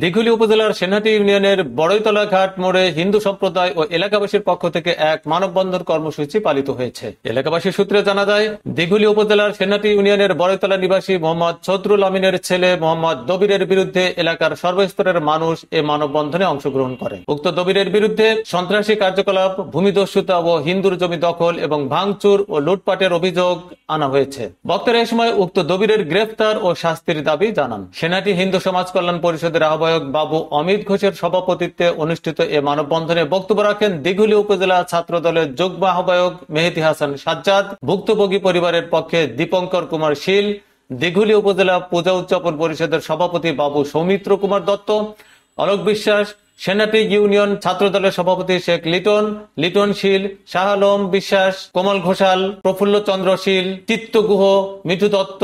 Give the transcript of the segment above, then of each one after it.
দিঘুলী উপজেলার সেনহাটি ইউনিয়নের বড়ইতলা ঘাট মোড়ে হিন্দু সম্প্রদায় ও এলাকাবাসীর পক্ষ থেকে এক মানববন্ধন কর্মসূচি পালিত হয়েছে। এলাকাবাসী সূত্রে জানা যায়, দিঘুলী উপজেলার সেনহাটি ইউনিয়নের বড়ইতলা নিবাসী মোহাম্মদ ছদরুল আমিনের ছেলে মোহাম্মদ দবিরের বিরুদ্ধে এলাকার সর্বস্তরের মানুষ এ মানববন্ধনে অংশগ্রহণ করে। উক্ত দবিরের বিরুদ্ধে সন্ত্রাসী কার্যকলাপ, ভূমিদস্যুতা ও হিন্দুর জমি দখল এবং ভাঙচুর ও লুটপাটের অভিযোগ আনা হয়েছে। বক্তারা এ সময় উক্ত দবিরের গ্রেফতার ও শাস্তির দাবি জানান। সেনহাটি হিন্দু সমাজ কল্যাণ পরিষদের আহ্বায়ক বাবু অমিত ঘোষের সভাপতিত্বে অনুষ্ঠিত এ মানববন্ধনে বক্তব্য রাখেন দিঘুলী উপজেলা ছাত্র দলের যুগ্ম আহ্বায়ক মেহেদী হাসান সাজ্জাদ, ভুক্তভোগী পরিবারের পক্ষে দীপঙ্কর কুমার শীল, দিঘুলী উপজেলা পূজা উদযাপন পরিষদের সভাপতি বাবু সৌমিত্র কুমার দত্ত, অলোক বিশ্বাস, সেনহাটি ইউনিয়ন ছাত্র দলের সভাপতি শেখ লিটন শীল, শাহ আলম বিশ্বাস, কোমল ঘোষাল, প্রফুল্ল চন্দ্র শীল, চিত্ত গুহ, মিঠু দত্ত,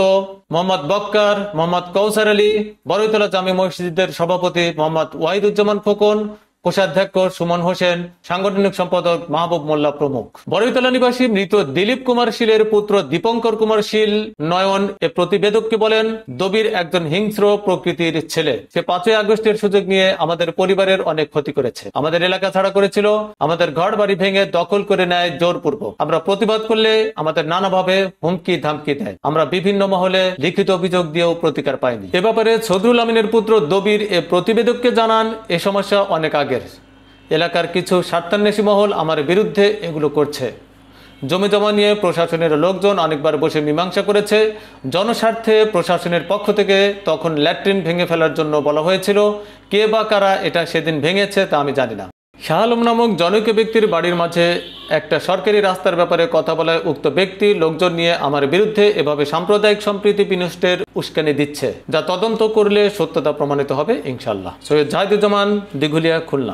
মোহাম্মদ বক্কার, মোহাম্মদ কৌসার আলী, বড়ইতলা জামে মসজিদের সভাপতি মোহাম্মদ ওয়াহিদুজ্জামান খোকন, কোষাধ্যক্ষ সুমন হোসেন, সাংগঠনিক সম্পাদক মাহবুব মোল্লা প্রমুখ। বড়ইতলা নিবাসী মৃত দিলীপ কুমার শীলের পুত্র দীপঙ্কর কুমার শীল নয়ন এ প্রতিবেদককে বলেন, দবির একজন হিংস্র প্রকৃতির ছেলে। সে 5ই আগস্টের সুযোগ নিয়ে আমাদের পরিবারের অনেক ক্ষতি করেছে, আমাদের এলাকা ছাড়া করেছিল, আমাদের ঘর বাড়ি ভেঙে দখল করে নেয় জোরপূর্বক। আমরা প্রতিবাদ করলে আমাদের নানাভাবে হুমকি ধামকি দেয়। আমরা বিভিন্ন মহলে লিখিত অভিযোগ দিয়েও প্রতিকার পাইনি। এ ব্যাপারে ছদরুল আমিনের পুত্র দবির এ প্রতিবেদককে জানান, এ সমস্যা অনেক আগের। এলাকার কিছু স্বার্থান্বেষী মহল আমার বিরুদ্ধে এগুলো করছে। জমি জমা নিয়ে প্রশাসনের লোকজন অনেকবার বসে মীমাংসা করেছে। জনস্বার্থে প্রশাসনের পক্ষ থেকে তখন ল্যাট্রিন ভেঙে ফেলার জন্য বলা হয়েছিল। কে বা কারা এটা সেদিন ভেঙেছে তা আমি জানি না। শাহ আলম নামক জনৈক ব্যক্তির বাড়ির মাঝে একটা সরকারি রাস্তার ব্যাপারে কথা বলায় উক্ত ব্যক্তি লোকজন নিয়ে আমার বিরুদ্ধে এভাবে সাম্প্রদায়িক সম্প্রীতি বিনষ্টের উস্কানি দিচ্ছে, যা তদন্ত করলে সত্যতা প্রমাণিত হবে ইনশাআল্লাহ। সৈয়দ জাহিদুজ্জামান, দিঘুলিয়া, খুলনা।